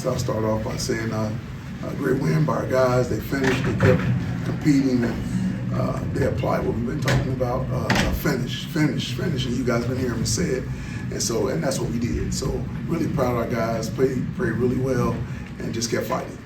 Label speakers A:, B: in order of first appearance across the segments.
A: So I'll start off by saying a great win by our guys. They finished, they kept competing, and they applied what we've been talking about, finish, and you guys been hearing me say it. And that's what we did. So really proud of our guys, played really well, and just kept fighting.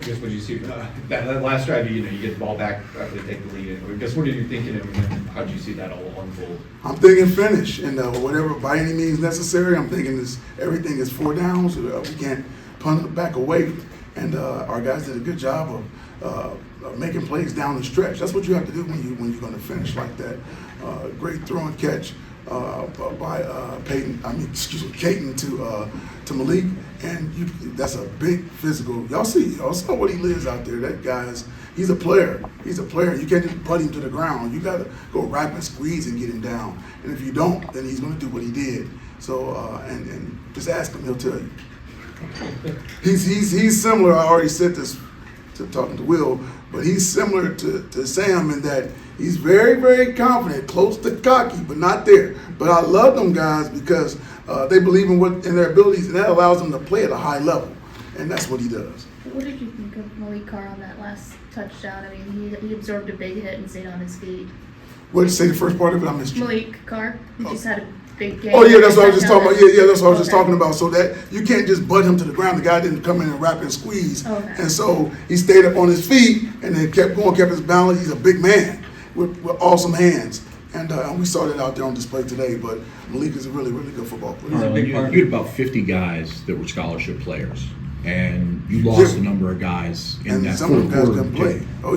B: I guess what you see that last drive, you get the ball back after they take the lead. I guess what are you thinking, and how did you see that all unfold?
A: I'm thinking finish, and whatever by any means necessary. I'm thinking everything is 4 downs. We can't punt it back away, and our guys did a good job of making plays down the stretch. That's what you have to do when you're going to finish like that. Great throw and catch by Katin to Malik, and that's a big physical. Y'all saw what he lives out there. That he's a player. He's a player. You can't just butt him to the ground. You got to go wrap and squeeze and get him down. And if you don't, then he's going to do what he did. So and just ask him, he'll tell you. He's similar. I already said this to talking to Will, but he's similar to Sam in that he's very, very confident, close to cocky, but not there. But I love them guys because they believe in their abilities, and that allows them to play at a high level, and that's what he does.
C: What did you think of Malik Carr on that last touchdown? I mean, he absorbed a big hit and stayed on his feet.
A: What did you say the first part of it? I missed you.
C: Malik Carr, he just had a big game.
A: Oh yeah, that's what I was just talking about. Yeah, that's what I was just talking about. So that you can't just butt him to the ground. The guy didn't come in and wrap and squeeze, and so he stayed up on his feet and then kept going, kept his balance. He's a big man with awesome hands, and we saw that out there on display today. But Malik is a really, really good football player.
D: You had about 50 guys that were scholarship players, and you lost a number of guys in that
A: some of them guys
D: quarter.
A: couldn't play. Oh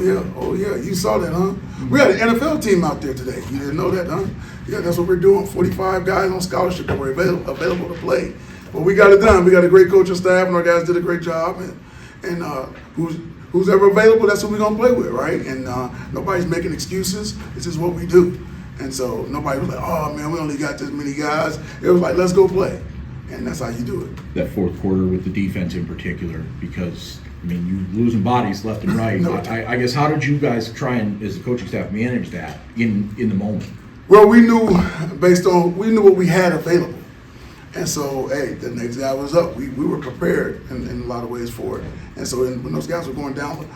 A: yeah, you saw that, huh? We had an NFL team out there today. You didn't know that, huh? Yeah, that's what we're doing. 45 guys on scholarship that were available to play. But we got it done. We got a great coaching staff, and our guys did a great job. And who's ever available, that's who we're gonna play with, right? And nobody's making excuses. This is what we do. And so nobody was like, oh man, we only got this many guys. It was like, let's go play. And that's how you do it.
D: That fourth quarter with the defense in particular, because I mean, you losing bodies left and right. I guess how did you guys try and, as the coaching staff, manage that in the moment?
A: Well, we knew what we had available, and so hey, the next guy was up. We were prepared in a lot of ways for it, and so when those guys were going down,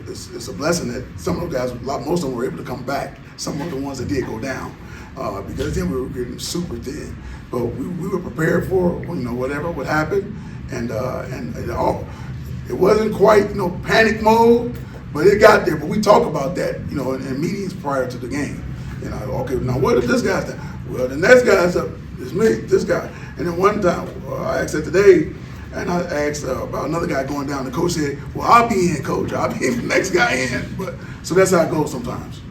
A: it's a blessing that some of those guys, most of them were able to come back. Some of the ones that did go down, because then we were getting super thin. But we were prepared for whatever would happen, and it wasn't quite panic mode, but it got there. But we talk about that in meetings prior to the game. Okay, now what if this guy's down? Well, the next guy's up. It's me, this guy. And then one time I asked that today, and I asked about another guy going down. The coach said, "Well, I'll be in, coach. I'll be in the next guy in." But so that's how it goes sometimes.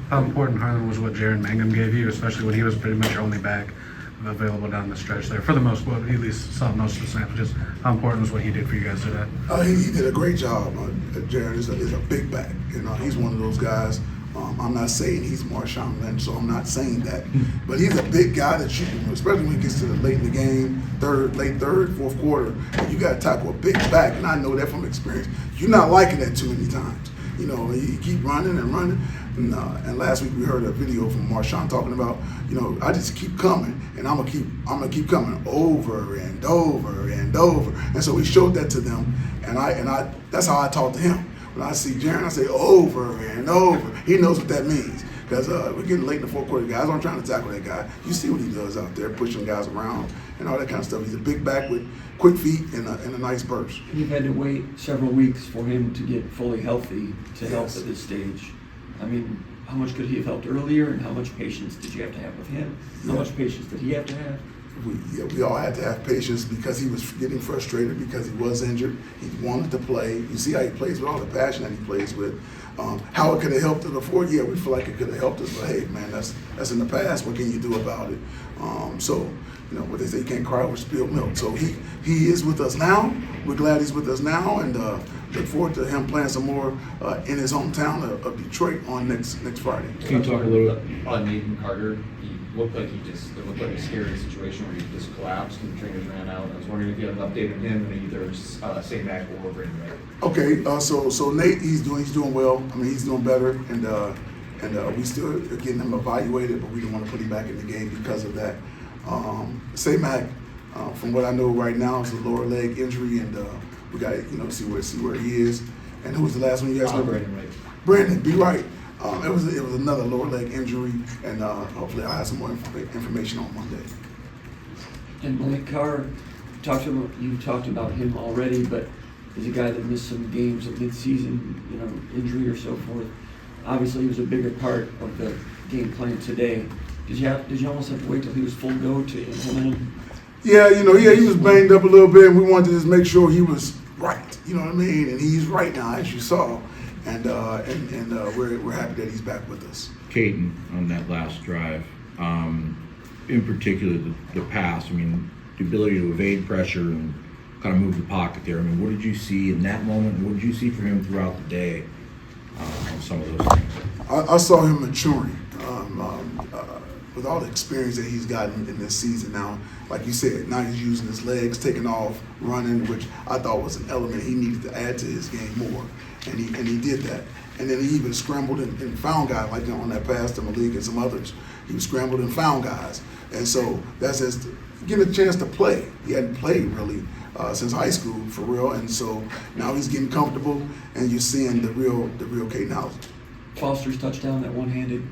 E: How important, Harlon, was what Jaron Mangum gave you, especially when he was pretty much your only back available down the stretch there? For the most part, he at least saw most of the snaps. Just how important was what he did for you guys today?
A: He did a great job. Jaron is a big back. He's one of those guys. I'm not saying he's Marshawn Lynch, so I'm not saying that. But he's a big guy that you can, especially when he gets to the late in the game, late third, fourth quarter, you got to tackle a big back, and I know that from experience. You're not liking that too many times. You keep running and running. And last week we heard a video from Marshawn talking about, I just keep coming, and I'm gonna keep coming over and over and over. And so we showed that to them, and I that's how I talk to him. When I see Jaron, I say over and over. He knows what that means. Because we're getting late in the fourth quarter. Guys aren't trying to tackle that guy. You see what he does out there, pushing guys around and all that kind of stuff. He's a big back with quick feet and a nice burst.
F: You've had to wait several weeks for him to get fully healthy to help at this stage. I mean, how much could he have helped earlier, and how much patience did you have to have with him? How much patience did he have to have?
A: We all had to have patience because he was getting frustrated because he was injured. He wanted to play. You see how he plays with all the passion that he plays with. How it could have helped us before? Yeah, we feel like it could have helped us, but hey, man, that's in the past. What can you do about it? So, what they say, you can't cry over spilled milk. So he is with us now. We're glad he's with us now, and look forward to him playing some more in his hometown of Detroit on next Friday.
D: Can you talk a little bit
B: on Nathan Carter? It looked like a scary situation where he just collapsed and the trainers ran out. I was wondering if you had an update on him and either St. Mac or Brandon Wright.
A: Okay, so Nate, he's doing well. I mean, he's doing better, and we still getting him evaluated, but we didn't want to put him back in the game because of that. St. Mac, From what I know right now, it's a lower leg injury, and we got to see where he is. And who was the last one you guys remember?
B: Brandon, right.
A: Brandon, be right. It was another lower leg injury, and hopefully I'll have some more information on Monday.
F: And Malik Carr, you talked about him already, but he's a guy that missed some games at midseason, injury or so forth. Obviously, he was a bigger part of the game plan today. Did you almost have to wait till he was full go to implement him?
A: Yeah, he was banged up a little bit, and we wanted to just make sure he was right. You know what I mean? And he's right now, as you saw, and we're happy that he's back with us.
D: Katin on that last drive, in particular the pass. I mean, the ability to evade pressure and kind of move the pocket there. I mean, what did you see in that moment? What did you see from him throughout the day on some of those things?
A: I saw him maturing with all the experience that he's gotten in this season now. Like you said, now he's using his legs, taking off, running, which I thought was an element he needed to add to his game more, and he did that. And then he even scrambled and found guys, like on that pass to Malik and some others. He was scrambled and found guys, and so that's just getting a chance to play. He hadn't played really since high school for real, and so now he's getting comfortable, and you're seeing the real Katin Hauser.
F: Foster's touchdown, that one-handed.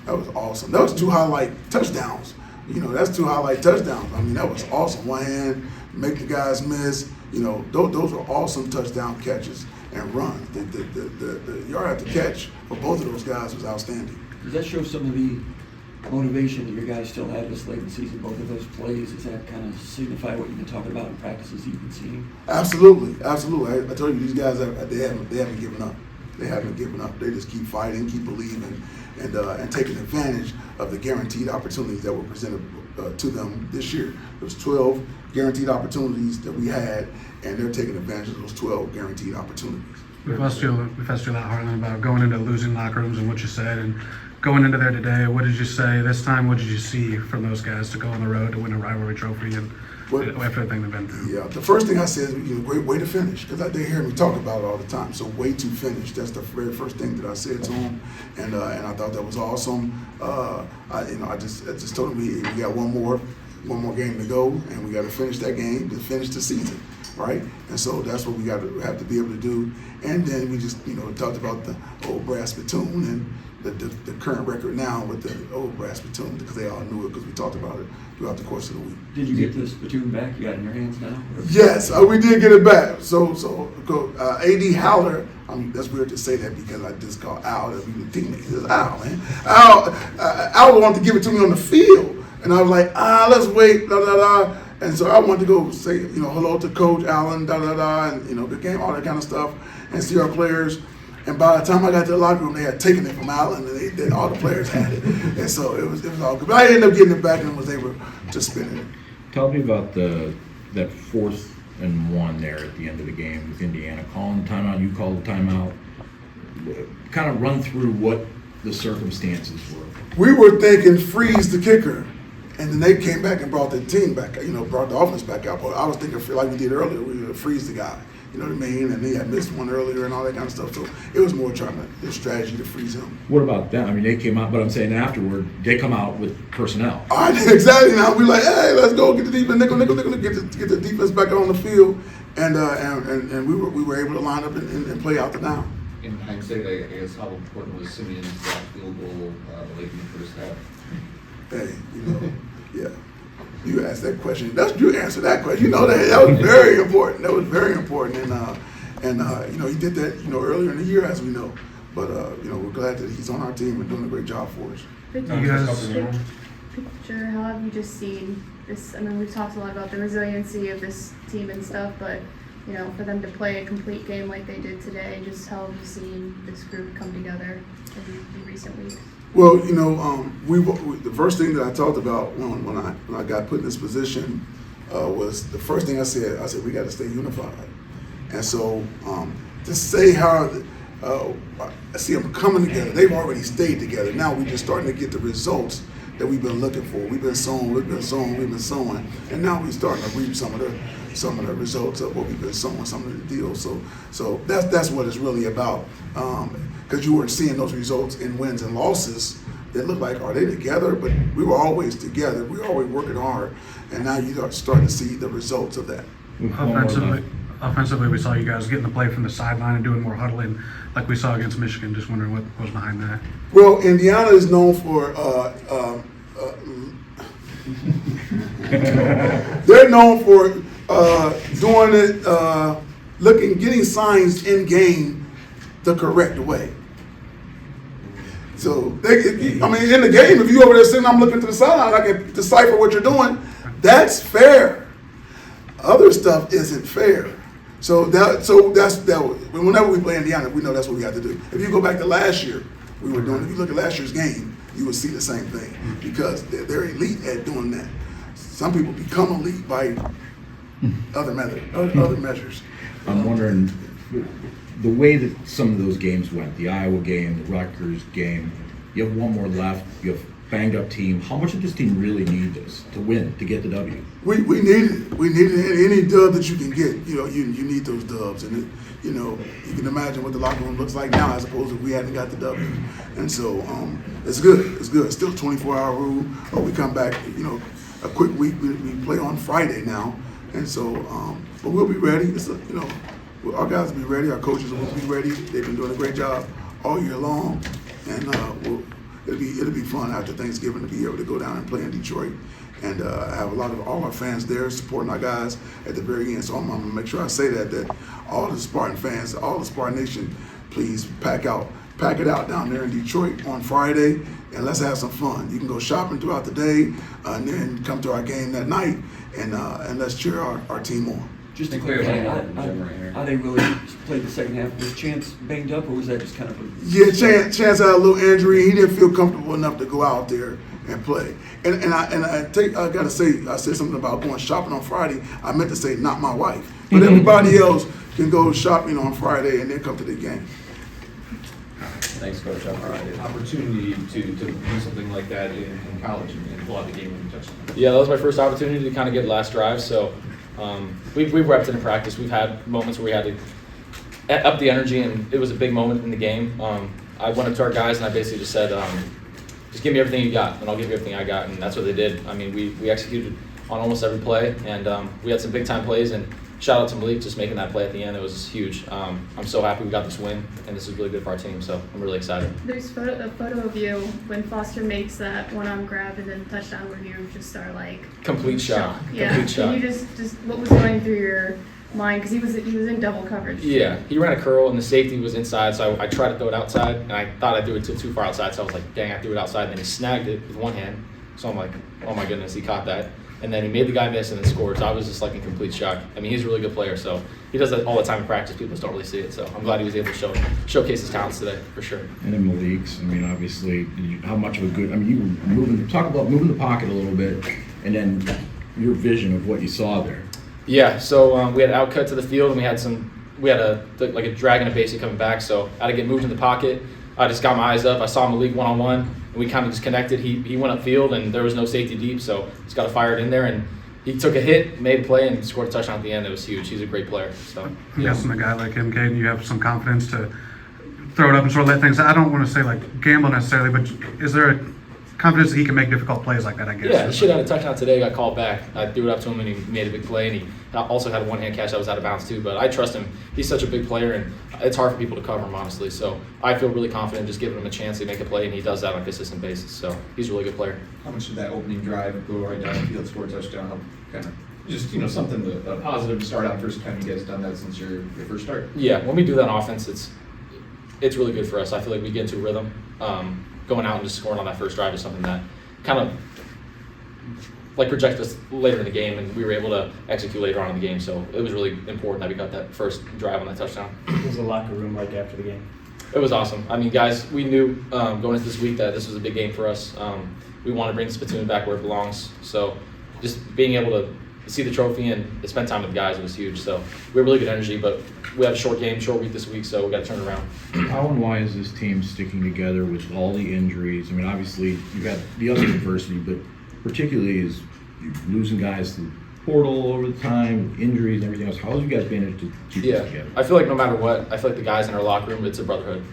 A: That was awesome. That was 2 highlight touchdowns. That's 2 highlight touchdowns. I mean, that was awesome. One hand, make the guys miss. Those are awesome touchdown catches and runs. The yard after catch for both of those guys was outstanding.
F: Does that show some of the motivation that your guys still have this late in the season, both of those plays? Does that kind of signify what you've been talking about in practices you've been seeing?
A: Absolutely. I told you, these guys, they haven't given up. They haven't given up. They just keep fighting, keep believing, and taking advantage of the guaranteed opportunities that were presented to them this year. There was 12 guaranteed opportunities that we had, and they're taking advantage of those 12 guaranteed opportunities.
E: We've asked you a lot, Harlon, about going into losing locker rooms and what you said, and going into there today, what did you say this time? What did you see from those guys to go on the road to win a rivalry trophy and after everything they've been through?
A: Yeah, the first thing I said is, great way to finish, because they hear me talk about it all the time. So way to finish. That's the very first thing that I said to them, and I thought that was awesome. I just told them we got one more game to go, and we got to finish that game to finish the season, right? And so that's what we have to be able to do. And then we just talked about the old brass platoon and the current record now with the old brass platoon, because they all knew it because we talked about it throughout the course of the week.
F: Did you get this platoon back? You got it in your hands now?
A: Yes, we did get it back. So A.D. Howler, I mean, that's weird to say that because I just call Al, that we were teammates. It's Al, man. Al wanted to give it to me on the field. And I was like, let's wait, da da da. And so I wanted to go say, hello to Coach Allen, da da da, and good game, all that kind of stuff, and see our players. And by the time I got to the locker room, they had taken it from Allen, and all the players had it. And so it was all good. But I ended up getting it back and was able to spin it.
D: Tell me about that 4th and 1 there at the end of the game with Indiana. Calling the timeout, you called the timeout. Kind of run through what the circumstances were.
A: We were thinking freeze the kicker. And then they came back and brought the team back, brought the offense back out. But I was thinking, like we did earlier, we would freeze the guy. You know what I mean? And they had missed one earlier and all that kind of stuff. So it was more trying the strategy to freeze him.
D: What about them? I mean, they came out, but I'm saying afterward, they come out with personnel.
A: All right, exactly. Now we're like, hey, let's go get the defense, nickel, get the defense back on the field, and we were able to line up and play out the down.
B: In hindsight, I guess how important was Simeon's field goal late in the first half?
A: Hey, yeah. You asked that question. You answered that question. That was very important. That was very important. And he did that, earlier in the year, as we know. But we're glad that he's on our team and doing a great job for us.
C: Big picture, how have you just seen this? I mean, we've talked a lot about the resiliency of this team and stuff, but for them to play a complete game like they did today, just how have you seen this group come together in recent weeks?
A: Well, the first thing that I talked about when I got put in this position was the first thing I said we got to stay unified. And so to say how I see them coming together, they've already stayed together. Now we're just starting to get the results that we've been looking for. We've been sowing, and now we're starting to reap some of the results of what we've been sowing, some of the deals. So that's what it's really about. Because you weren't seeing those results in wins and losses. They looked like, are they together? But we were always together. We were always working hard. and now you are starting to see the results of that.
E: Offensively, we saw you guys getting the play from the sideline and doing more huddling like we saw against Michigan. Just wondering what was behind that.
A: Well, Indiana is known for they're known for doing it, getting signs in game the correct way. So in the game, if you over there sitting, I'm looking to the sideline, I can decipher what you're doing. That's fair. Other stuff isn't fair. So that's whenever we play Indiana, we know that's what we have to do. If you go back to last year, we were doing. If you look at last year's game, you would see the same thing because they're elite at doing that. Some people become elite by other measures.
D: I'm wondering, the way that some of those games went, the Iowa game, the Rutgers game, you have one more left, you have a banged up team. How much does this team really need this to win, to get the W?
A: We need it. We need it. Any dub that you can get, you need those dubs. And, you can imagine what the locker room looks like now as opposed to if we hadn't got the W. And so it's good. It's good. Still 24-hour rule. We come back, a quick week. We play on Friday now. And so, but we'll be ready. Our guys will be ready. Our coaches will be ready. They've been doing a great job all year long. And it'll be fun after Thanksgiving to be able to go down and play in Detroit and have all our fans there supporting our guys at the very end. So I'm gonna make sure I say that all the Spartan fans, all the Spartan Nation, please pack it out down there in Detroit on Friday, and let's have some fun. You can go shopping throughout the day, and then come to our game that night, and let's cheer our team on.
F: Just to
B: Clear
F: clarify,
B: that out, Jim, right here.
F: how they really played the second half. Was Chance banged up, or was that just kind of
A: Yeah, Chance had a little injury. He didn't feel comfortable enough to go out there and play. And I gotta say, I said something about going shopping on Friday. I meant to say not my wife, but everybody else can go shopping on Friday and then come to the game.
B: Thanks, Coach. Opportunity to do something like that in college and pull out the game-winning touchdown.
G: Yeah, that was my first opportunity to kind of get last drive. So we've repped it in practice. We've had moments where we had to up the energy, and it was a big moment in the game. I went up to our guys and I basically just said, just give me everything you got, and I'll give you everything I got, and that's what they did. I mean, we executed on almost every play, and we had some big-time plays, and shout out to Malik just making that play at the end. It was huge. I'm so happy we got this win, and this is really good for our team, so I'm really excited.
C: There's a photo of you when Foster makes that one-arm grab and then touchdown where you just are like
G: Complete shock.
C: Yeah.
G: Complete shock.
C: Can you just what was going through your mind, because he was in double coverage?
G: Yeah, he ran a curl and the safety was inside, so I tried to throw it outside, and I thought I threw it too far outside, so I was like, dang, I threw it outside, and then he snagged it with one hand, so I'm like, oh my goodness, he caught that. And then he made the guy miss and then scored, so I was just like in complete shock. I mean, he's a really good player, so he does that all the time in practice. People just don't really see it, so I'm glad he was able to showcase his talents today, for sure.
D: And then Malik's, obviously, how much of a good, you were talk about moving the pocket a little bit, and then your vision of what you saw there.
G: Yeah, so we had an outcut to the field, and we had a drag and a basic coming back, so I had to get moved in the pocket. I just got my eyes up. I saw Malik one-on-one, and we kind of just connected. He went upfield, and there was no safety deep, so just got to fire it in there, and he took a hit, made a play, and scored a touchdown at the end. It was huge. He's a great player. So
E: I'm guessing a guy like him, Katin, you have some confidence to throw it up and sort of let things. I don't want to say like gamble necessarily, but is there a confidence that he can make difficult plays like that? I guess.
G: yeah, he should have had a touchdown today. Got called back. I threw it up to him, and he made a big play, and he also had a one-hand catch that was out of bounds too. But I trust him. He's such a big player, and it's hard for people to cover him, honestly. So I feel really confident just giving him a chance to make a play, and he does that on a consistent basis. So he's a really good player.
B: How much did that opening drive, go right down the field, score a touchdown, help kind of just, something a positive to start out? First time you guys done that since your first start?
G: Yeah, when we do that on offense, it's really good for us. I feel like we get into a rhythm. Going out and just scoring on that first drive is something that kind of project us later in the game, and we were able to execute later on in the game. So it was really important that we got that first drive on that touchdown.
H: What was the locker room like after the game?
G: It was awesome. I mean, guys, we knew going into this week that this was a big game for us. We want to bring the spittoon back where it belongs. So just being able to see the trophy and spend time with the guys, it was huge. So we have really good energy, but we have a short week this week, so we got to turn it around.
D: How and why is this team sticking together with all the injuries? Obviously, you've had the other adversity, but particularly is losing guys to portal over the time, injuries and everything else. How have you guys managed to keep this together?
G: I feel like no matter what, I feel like the guys in our locker room, it's a brotherhood.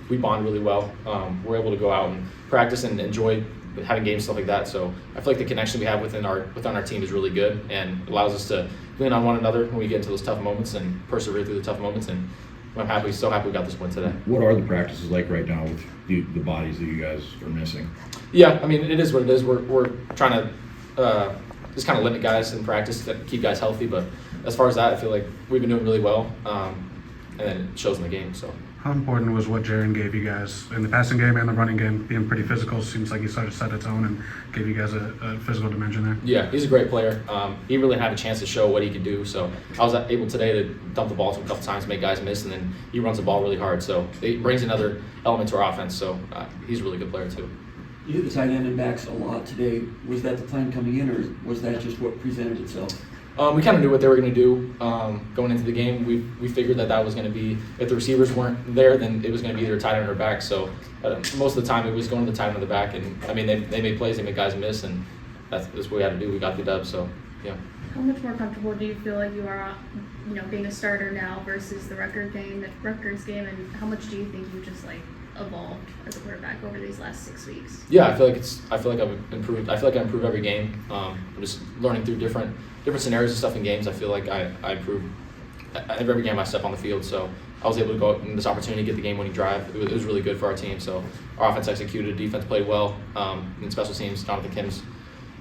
G: We bond really well. We're able to go out and practice and enjoy having games, stuff like that. So I feel like the connection we have within our team is really good and allows us to lean on one another when we get into those tough moments and persevere through the tough moments. And I'm so happy we got this win today.
D: What are the practices like right now with the bodies that you guys are missing?
G: Yeah, I mean, it is what it is. We're trying to just kind of limit guys in practice to keep guys healthy. But as far as that, I feel like we've been doing really well, and then it shows in the game. So.
E: How important was what Jaron gave you guys in the passing game and the running game, being pretty physical? Seems like he sort of set a tone and gave you guys a physical dimension there.
G: Yeah, he's a great player. He really had a chance to show what he could do. So I was able today to dump the ball to him a couple times, make guys miss, and then he runs the ball really hard. So it brings another element to our offense. So he's a really good player too.
F: You hit the tight end and backs a lot today. Was that the plan coming in, or was that just what presented itself?
G: We kind of knew what they were going to do going into the game. We figured that was going to be, if the receivers weren't there, then it was going to be either tight end or back. So most of the time it was going to the tight end or the back. And I mean, they made plays, they made guys miss, and that's what we had to do. We got the dub. So yeah.
C: How much more comfortable do you feel like you are, being a starter now versus the Rutgers game, and how much do you think you just evolved as a quarterback over these last 6 weeks?
G: Yeah, I feel like I've improved. I feel like I improve every game. I'm just learning through different scenarios and stuff in games. I feel like I improve every game I step on the field. So I was able to go out in this opportunity to get the game-winning drive. It was really good for our team. So our offense executed, defense played well, and special teams, Jonathan Kim's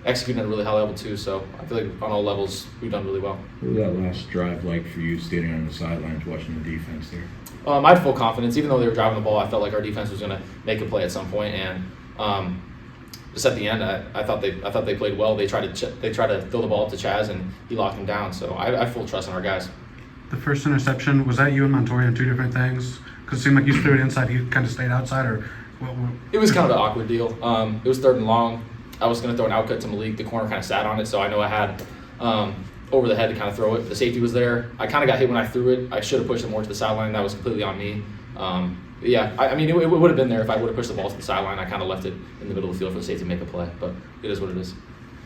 G: executing at a really high level too. So I feel like on all levels we've done really well.
D: What was that last drive like for you, standing on the sidelines watching the defense there?
G: I had full confidence. Even though they were driving the ball, I felt like our defense was going to make a play at some point. And just at the end, I thought they played well. They tried to throw the ball up to Chaz, and he locked him down. So I have full trust in our guys.
E: The first interception, was that you and Montoya on two different things? Because it seemed like you threw it inside, he kind of stayed outside, or what?
G: It was kind of an awkward deal. It was 3rd and long. I was going to throw an outcut to Malik. The corner kind of sat on it, so I know I had over the head to kind of throw it. The safety was there. I kind of got hit when I threw it. I should have pushed it more to the sideline. That was completely on me. Yeah, I mean, it would have been there if I would have pushed the ball to the sideline. I kind of left it in the middle of the field for the safety to make a play, but it is what it is.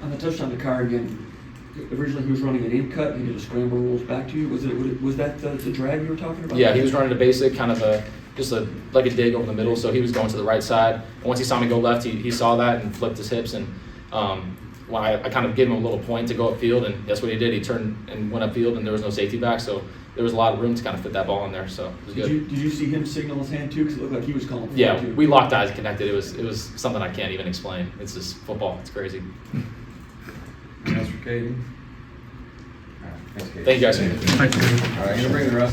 F: On the touchdown to Carr again, originally he was running an in cut. He did a scramble, rolls back to you. Was that the drag you were talking about?
G: Yeah, he was running a basic kind of like a dig over the middle. So he was going to the right side. And once he saw me go left, he saw that and flipped his hips. And when I kind of gave him a little point to go upfield, and that's what he did. He turned and went upfield, and there was no safety back. So there was a lot of room to kind of fit that ball in there. So it was good.
F: Did you see him signal his hand too? Because it looked like he was calling for it
G: Yeah,
F: too.
G: we locked eyes and connected. It was something I can't even explain. It's just football. It's crazy.
B: Thanks for Katin. All right, thanks, Katin.
G: Thank you guys.
E: Thank you.
B: All right, I'm gonna bring the rest.